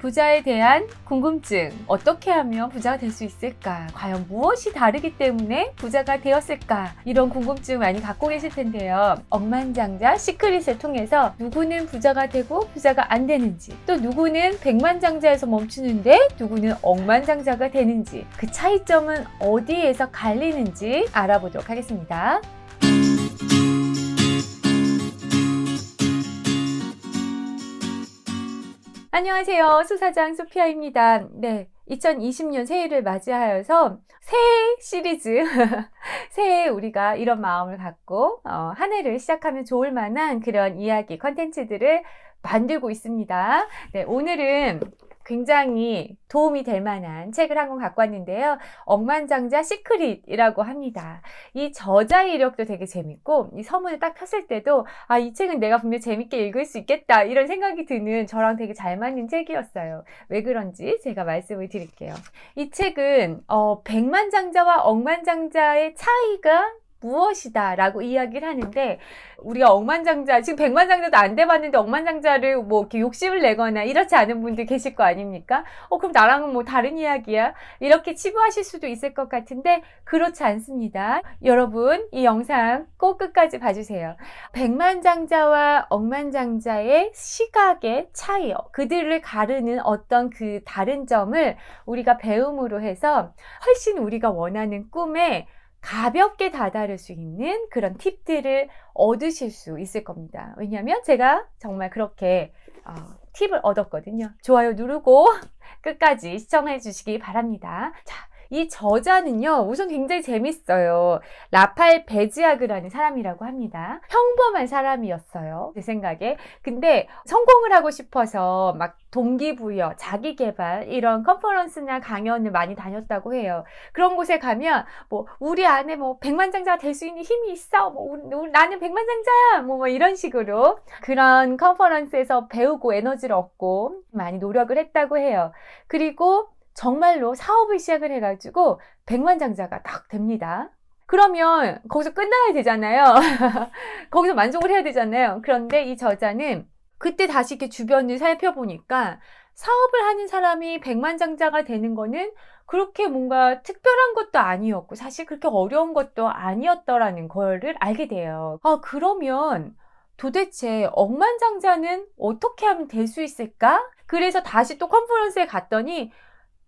부자에 대한 궁금증, 어떻게 하면 부자가 될 수 있을까? 과연 무엇이 다르기 때문에 부자가 되었을까? 이런 궁금증 많이 갖고 계실 텐데요. 억만장자 시크릿을 통해서 누구는 부자가 되고 부자가 안 되는지, 또 누구는 백만장자에서 멈추는데 누구는 억만장자가 되는지, 그 차이점은 어디에서 갈리는지 알아보도록 하겠습니다. 안녕하세요. 수사장 소피아입니다. 네, 2020년 새해를 맞이하여서 새해 시리즈 새해 우리가 이런 마음을 갖고 한 해를 시작하면 좋을 만한 그런 이야기 컨텐츠들을 만들고 있습니다. 네, 오늘은 굉장히 도움이 될 만한 책을 한 권 갖고 왔는데요. 억만장자 시크릿이라고 합니다. 이 저자의 이력도 되게 재밌고 이 서문을 딱 폈을 때도 이 책은 내가 분명 재밌게 읽을 수 있겠다 이런 생각이 드는 저랑 되게 잘 맞는 책이었어요. 왜 그런지 제가 말씀을 드릴게요. 이 책은 백만장자와 억만장자의 차이가 무엇이다 라고 이야기를 하는데, 우리가 억만장자, 지금 백만장자도 안 돼봤는데 억만장자를 뭐 이렇게 욕심을 내거나 이렇지 않은 분들 계실 거 아닙니까? 그럼 나랑은 뭐 다른 이야기야? 이렇게 치부하실 수도 있을 것 같은데 그렇지 않습니다. 여러분 이 영상 꼭 끝까지 봐주세요. 백만장자와 억만장자의 시각의 차이요, 그들을 가르는 어떤 그 다른 점을 우리가 배움으로 해서 훨씬 우리가 원하는 꿈에 가볍게 다다를 수 있는 그런 팁들을 얻으실 수 있을 겁니다. 왜냐하면 제가 정말 그렇게 팁을 얻었거든요. 좋아요 누르고 끝까지 시청해 주시기 바랍니다. 자, 이 저자는요, 우선 굉장히 재밌어요. 라팔 베지아그라는 사람이라고 합니다. 평범한 사람이었어요, 제 생각에. 근데 성공을 하고 싶어서 막 동기부여, 자기개발 이런 컨퍼런스나 강연을 많이 다녔다고 해요. 그런 곳에 가면 뭐 우리 안에 뭐 백만장자가 될 수 있는 힘이 있어, 나는 백만장자야, 뭐 이런 식으로 그런 컨퍼런스에서 배우고 에너지를 얻고 많이 노력을 했다고 해요. 그리고 정말로 사업을 시작을 해가지고 백만장자가 딱 됩니다. 그러면 거기서 끝나야 되잖아요. 거기서 만족을 해야 되잖아요. 그런데 이 저자는 그때 다시 이렇게 주변을 살펴보니까 사업을 하는 사람이 백만장자가 되는 거는 그렇게 뭔가 특별한 것도 아니었고 사실 그렇게 어려운 것도 아니었더라는 거를 알게 돼요. 그러면 도대체 억만장자는 어떻게 하면 될 수 있을까? 그래서 다시 또 컨퍼런스에 갔더니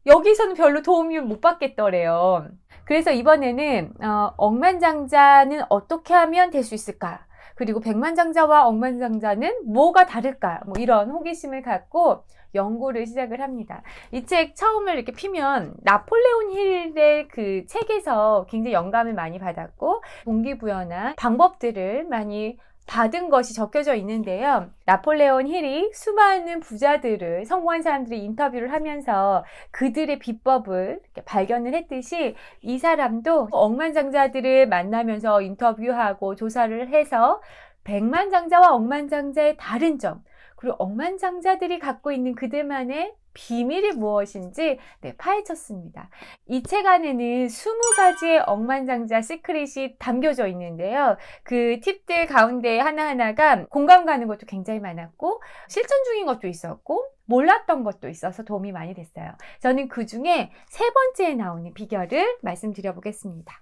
여기서는 별로 도움을 못 받겠더래요. 그래서 이번에는 억만장자는 어떻게 하면 될 수 있을까? 그리고 백만장자와 억만장자는 뭐가 다를까? 뭐 이런 호기심을 갖고 연구를 시작을 합니다. 이 책 처음을 이렇게 피면 나폴레온 힐의 그 책에서 굉장히 영감을 많이 받았고 동기부여나 방법들을 많이 받은 것이 적혀져 있는데요. 나폴레온 힐이 수많은 부자들을, 성공한 사람들의 인터뷰를 하면서 그들의 비법을 발견을 했듯이 이 사람도 억만장자들을 만나면서 인터뷰하고 조사를 해서 백만장자와 억만장자의 다른 점, 그리고 억만장자들이 갖고 있는 그들만의 비밀이 무엇인지 파헤쳤습니다. 이 책 안에는 20가지의 억만장자 시크릿이 담겨져 있는데요. 그 팁들 가운데 하나하나가 공감 가는 것도 굉장히 많았고 실천 중인 것도 있었고 몰랐던 것도 있어서 도움이 많이 됐어요. 저는 그 중에 세 번째에 나오는 비결을 말씀드려 보겠습니다.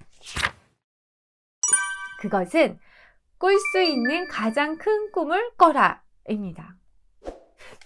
그것은 꿀 수 있는 가장 큰 꿈을 꿔라 입니다.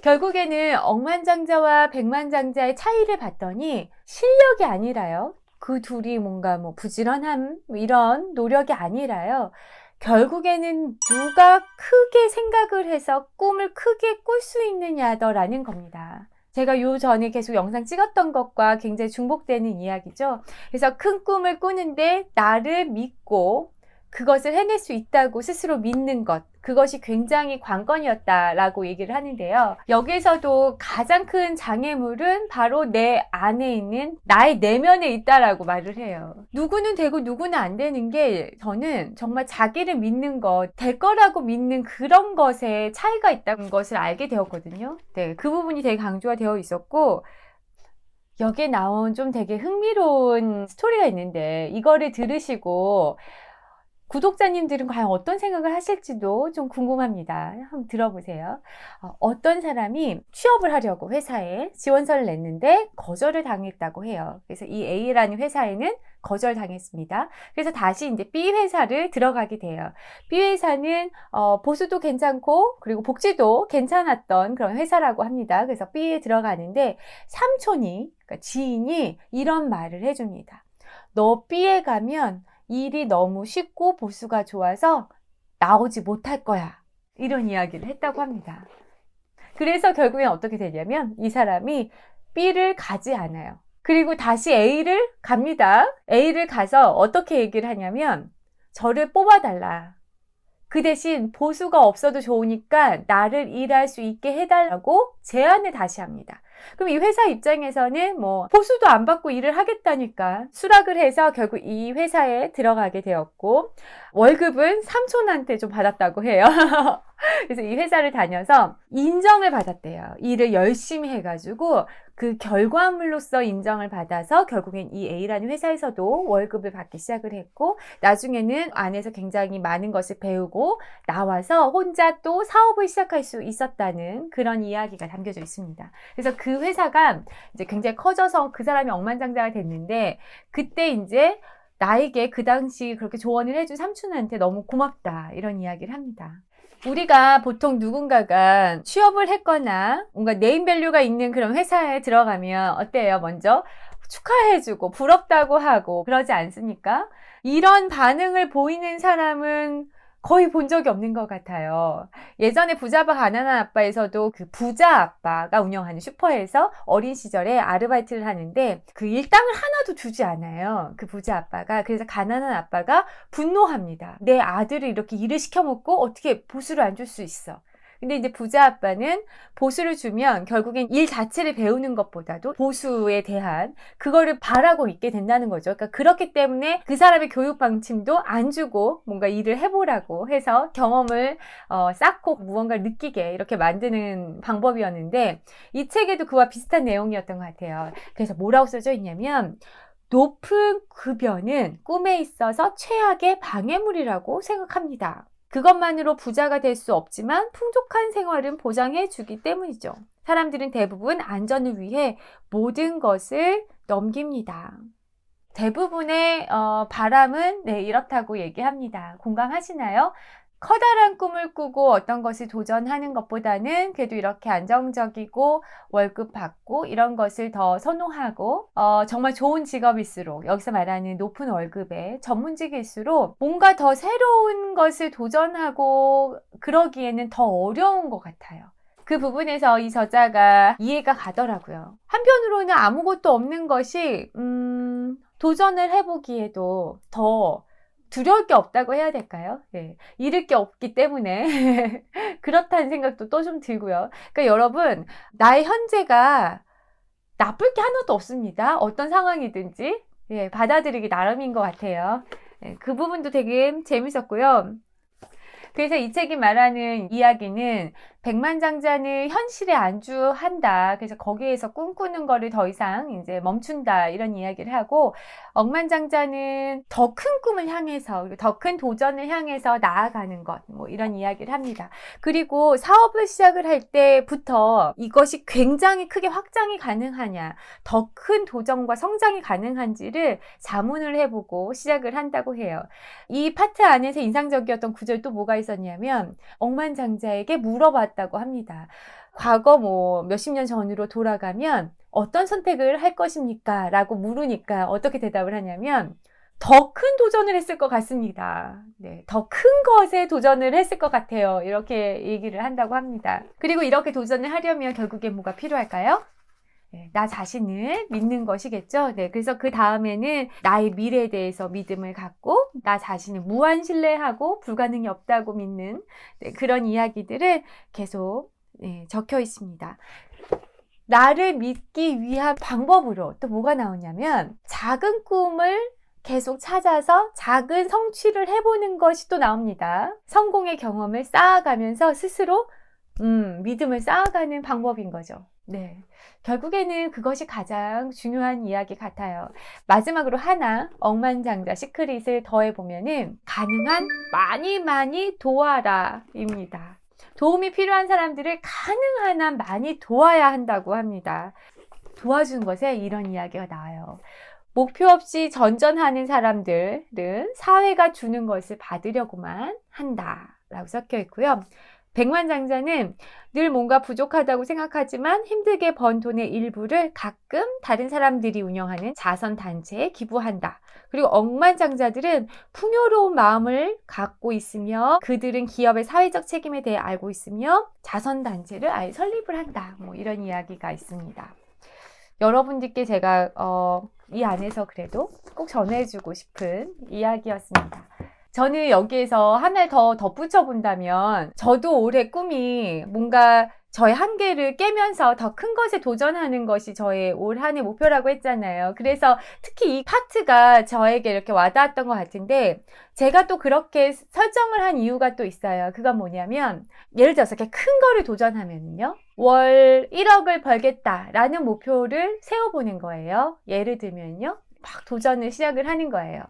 결국에는 억만장자와 백만장자의 차이를 봤더니 실력이 아니라요, 그 둘이 뭔가 부지런함 이런 노력이 아니라요, 결국에는 누가 크게 생각을 해서 꿈을 크게 꿀 수 있느냐더라는 겁니다. 제가 요 전에 계속 영상 찍었던 것과 굉장히 중복되는 이야기죠. 그래서 큰 꿈을 꾸는데 나를 믿고 그것을 해낼 수 있다고 스스로 믿는 것, 그것이 굉장히 관건이었다라고 얘기를 하는데요. 여기서도 가장 큰 장애물은 바로 내 안에 있는 나의 내면에 있다라고 말을 해요. 누구는 되고 누구는 안 되는 게 저는 정말 자기를 믿는 것, 될 거라고 믿는 그런 것에 차이가 있다는 것을 알게 되었거든요. 네, 그 부분이 되게 강조가 되어 있었고, 여기에 나온 좀 되게 흥미로운 스토리가 있는데 이거를 들으시고 구독자님들은 과연 어떤 생각을 하실지도 좀 궁금합니다. 한번 들어보세요. 어떤 사람이 취업을 하려고 회사에 지원서를 냈는데 거절을 당했다고 해요. 그래서 이 A라는 회사에는 거절당했습니다. 그래서 다시 이제 B 회사를 들어가게 돼요. B 회사는 보수도 괜찮고 그리고 복지도 괜찮았던 그런 회사라고 합니다. 그래서 B에 들어가는데 삼촌이, 그러니까 지인이 이런 말을 해줍니다. 너 B에 가면 일이 너무 쉽고 보수가 좋아서 나오지 못할 거야. 이런 이야기를 했다고 합니다. 그래서 결국엔 어떻게 되냐면 이 사람이 B를 가지 않아요. 그리고 다시 A를 갑니다. A를 가서 어떻게 얘기를 하냐면 저를 뽑아달라. 그 대신 보수가 없어도 좋으니까 나를 일할 수 있게 해달라고 제안을 다시 합니다. 그럼 이 회사 입장에서는 뭐 보수도 안 받고 일을 하겠다니까 수락을 해서 결국 이 회사에 들어가게 되었고 월급은 삼촌한테 좀 받았다고 해요. 그래서 이 회사를 다녀서 인정을 받았대요. 일을 열심히 해가지고 그 결과물로서 인정을 받아서 결국엔 이 A라는 회사에서도 월급을 받기 시작을 했고 나중에는 안에서 굉장히 많은 것을 배우고 나와서 혼자 또 사업을 시작할 수 있었다는 그런 이야기가 담겨져 있습니다. 그래서 그 회사가 이제 굉장히 커져서 그 사람이 억만장자가 됐는데 그때 이제 나에게 그 당시 그렇게 조언을 해준 삼촌한테 너무 고맙다 이런 이야기를 합니다. 우리가 보통 누군가가 취업을 했거나 뭔가 네임밸류가 있는 그런 회사에 들어가면 어때요? 먼저 축하해주고 부럽다고 하고 그러지 않습니까? 이런 반응을 보이는 사람은 거의 본 적이 없는 것 같아요. 예전에 부자 아빠 가난한 아빠에서도 그 부자 아빠가 운영하는 슈퍼에서 어린 시절에 아르바이트를 하는데 그 일당을 하나도 주지 않아요. 그 부자 아빠가. 그래서 가난한 아빠가 분노합니다. 내 아들을 이렇게 일을 시켜먹고 어떻게 보수를 안 줄 수 있어. 근데 이제 부자 아빠는 보수를 주면 결국엔 일 자체를 배우는 것보다도 보수에 대한 그거를 바라고 있게 된다는 거죠. 그러니까 그렇기 때문에 그 사람의 교육 방침도 안 주고 뭔가 일을 해보라고 해서 경험을 쌓고 무언가를 느끼게 이렇게 만드는 방법이었는데 이 책에도 그와 비슷한 내용이었던 것 같아요. 그래서 뭐라고 써져 있냐면 높은 급여는 꿈에 있어서 최악의 방해물이라고 생각합니다. 그것만으로 부자가 될 수 없지만 풍족한 생활은 보장해 주기 때문이죠. 사람들은 대부분 안전을 위해 모든 것을 넘깁니다. 대부분의 바람은 이렇다고 얘기합니다. 공감하시나요? 커다란 꿈을 꾸고 어떤 것을 도전하는 것보다는 그래도 이렇게 안정적이고 월급 받고 이런 것을 더 선호하고 정말 좋은 직업일수록 여기서 말하는 높은 월급의 전문직일수록 뭔가 더 새로운 것을 도전하고 그러기에는 더 어려운 것 같아요. 그 부분에서 이 저자가 이해가 가더라고요. 한편으로는 아무것도 없는 것이 도전을 해보기에도 더 두려울 게 없다고 해야 될까요? 네. 잃을 게 없기 때문에 그렇다는 생각도 또 좀 들고요. 그러니까 여러분 나의 현재가 나쁠 게 하나도 없습니다. 어떤 상황이든지 받아들이기 나름인 것 같아요. 그 부분도 되게 재밌었고요. 그래서 이 책이 말하는 이야기는 백만장자는 현실에 안주한다. 그래서 거기에서 꿈꾸는 거를 더 이상 이제 멈춘다. 이런 이야기를 하고 억만장자는 더 큰 꿈을 향해서 더 큰 도전을 향해서 나아가는 것. 뭐 이런 이야기를 합니다. 그리고 사업을 시작을 할 때부터 이것이 굉장히 크게 확장이 가능하냐, 더 큰 도전과 성장이 가능한지를 자문을 해보고 시작을 한다고 해요. 이 파트 안에서 인상적이었던 구절 또 뭐가 있었냐면 억만장자에게 물어봤다고 합니다. 과거 뭐 몇십 년 전으로 돌아가면 어떤 선택을 할 것입니까? 라고 물으니까 어떻게 대답을 하냐면 더 큰 도전을 했을 것 같습니다. 네, 더 큰 것에 도전을 했을 것 같아요. 이렇게 얘기를 한다고 합니다. 그리고 이렇게 도전을 하려면 결국에 뭐가 필요할까요? 나 자신을 믿는 것이겠죠. 네, 그래서 그 다음에는 나의 미래에 대해서 믿음을 갖고 나 자신을 무한 신뢰하고 불가능이 없다고 믿는 그런 이야기들을 계속 적혀 있습니다. 나를 믿기 위한 방법으로 또 뭐가 나오냐면 작은 꿈을 계속 찾아서 작은 성취를 해보는 것이 또 나옵니다. 성공의 경험을 쌓아가면서 스스로 믿음을 쌓아가는 방법인 거죠. 네. 결국에는 그것이 가장 중요한 이야기 같아요. 마지막으로 하나 억만장자 시크릿을 더해보면은 가능한 많이 많이 도와라 입니다. 도움이 필요한 사람들을 가능한 한 많이 도와야 한다고 합니다. 도와주는 것에 이런 이야기가 나와요. 목표 없이 전전하는 사람들은 사회가 주는 것을 받으려고만 한다라고 섞여 있고요. 백만장자는 늘 뭔가 부족하다고 생각하지만 힘들게 번 돈의 일부를 가끔 다른 사람들이 운영하는 자선단체에 기부한다. 그리고 억만장자들은 풍요로운 마음을 갖고 있으며 그들은 기업의 사회적 책임에 대해 알고 있으며 자선단체를 아예 설립을 한다. 뭐 이런 이야기가 있습니다. 여러분들께 제가 이 안에서 그래도 꼭 전해주고 싶은 이야기였습니다. 저는 여기에서 하나를 더 덧붙여 본다면 저도 올해 꿈이 뭔가 저의 한계를 깨면서 더 큰 것에 도전하는 것이 저의 올 한 해 목표라고 했잖아요. 그래서 특히 이 파트가 저에게 이렇게 와닿았던 것 같은데 제가 또 그렇게 설정을 한 이유가 또 있어요. 그건 뭐냐면 예를 들어서 이렇게 큰 거를 도전하면요. 월 1억을 벌겠다라는 목표를 세워보는 거예요. 예를 들면요. 막 도전을 시작을 하는 거예요.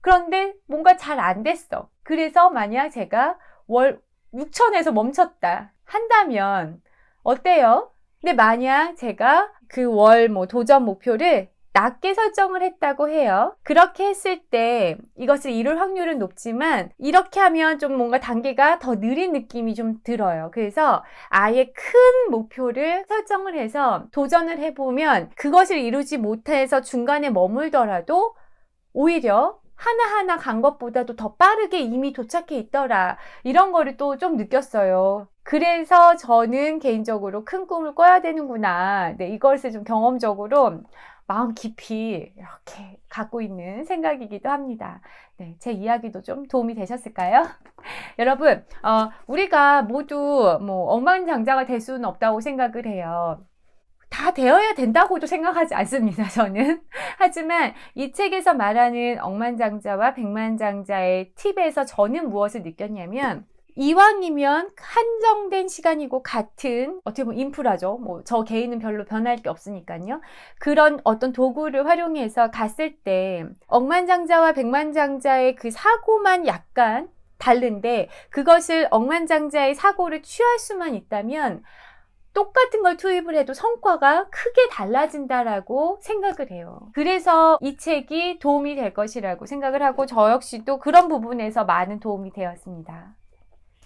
그런데 뭔가 잘 안 됐어. 그래서 만약 제가 월 6천에서 멈췄다 한다면 어때요? 근데 만약 제가 그 월 도전 목표를 낮게 설정을 했다고 해요. 그렇게 했을 때 이것을 이룰 확률은 높지만 이렇게 하면 좀 뭔가 단계가 더 느린 느낌이 좀 들어요. 그래서 아예 큰 목표를 설정을 해서 도전을 해보면 그것을 이루지 못해서 중간에 머물더라도 오히려 하나하나 간 것보다도 더 빠르게 이미 도착해 있더라. 이런 거를 또 좀 느꼈어요. 그래서 저는 개인적으로 큰 꿈을 꿔야 되는구나. 네, 이것을 좀 경험적으로 마음 깊이 이렇게 갖고 있는 생각이기도 합니다. 네, 제 이야기도 좀 도움이 되셨을까요? 여러분, 우리가 모두 억만장자가 될 수는 없다고 생각을 해요. 다 되어야 된다고도 생각하지 않습니다, 저는. 하지만 이 책에서 말하는 억만장자와 백만장자의 팁에서 저는 무엇을 느꼈냐면 이왕이면 한정된 시간이고 같은 어떻게 보면 인프라죠. 저 개인은 별로 변할 게 없으니까요. 그런 어떤 도구를 활용해서 갔을 때 억만장자와 백만장자의 그 사고만 약간 다른데 그것을 억만장자의 사고를 취할 수만 있다면 똑같은 걸 투입을 해도 성과가 크게 달라진다라고 생각을 해요. 그래서 이 책이 도움이 될 것이라고 생각을 하고 저 역시도 그런 부분에서 많은 도움이 되었습니다.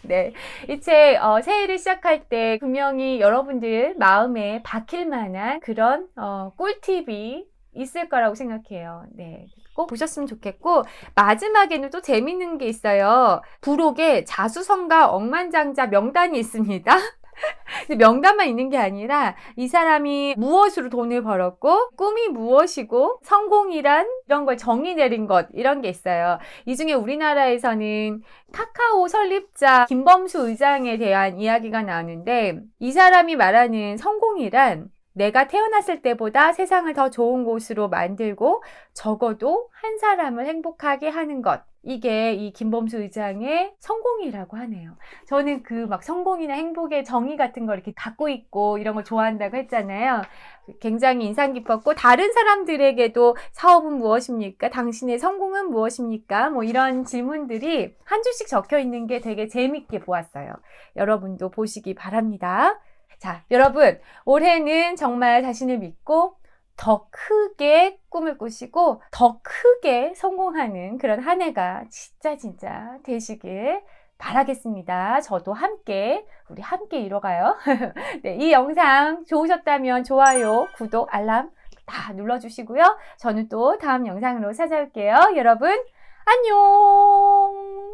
네, 이 책 새해를 시작할 때 분명히 여러분들 마음에 박힐 만한 그런 꿀팁이 있을 거라고 생각해요. 네, 꼭 보셨으면 좋겠고 마지막에는 또 재밌는 게 있어요. 부록에 자수성가 억만장자 명단이 있습니다. 명단만 있는 게 아니라 이 사람이 무엇으로 돈을 벌었고 꿈이 무엇이고 성공이란 이런 걸 정의 내린 것 이런 게 있어요. 이 중에 우리나라에서는 카카오 설립자 김범수 의장에 대한 이야기가 나오는데 이 사람이 말하는 성공이란 내가 태어났을 때보다 세상을 더 좋은 곳으로 만들고 적어도 한 사람을 행복하게 하는 것. 이게 이 김범수 의장의 성공이라고 하네요. 저는 그 막 성공이나 행복의 정의 같은 걸 이렇게 갖고 있고 이런 걸 좋아한다고 했잖아요. 굉장히 인상 깊었고 다른 사람들에게도 사업은 무엇입니까? 당신의 성공은 무엇입니까? 이런 질문들이 한 줄씩 적혀 있는 게 되게 재밌게 보았어요. 여러분도 보시기 바랍니다. 자, 여러분, 올해는 정말 자신을 믿고 더 크게 꿈을 꾸시고 더 크게 성공하는 그런 한 해가 진짜 되시길 바라겠습니다. 저도 우리 함께 이뤄가요. 네, 이 영상 좋으셨다면 좋아요, 구독, 알람 다 눌러주시고요. 저는 또 다음 영상으로 찾아올게요. 여러분, 안녕!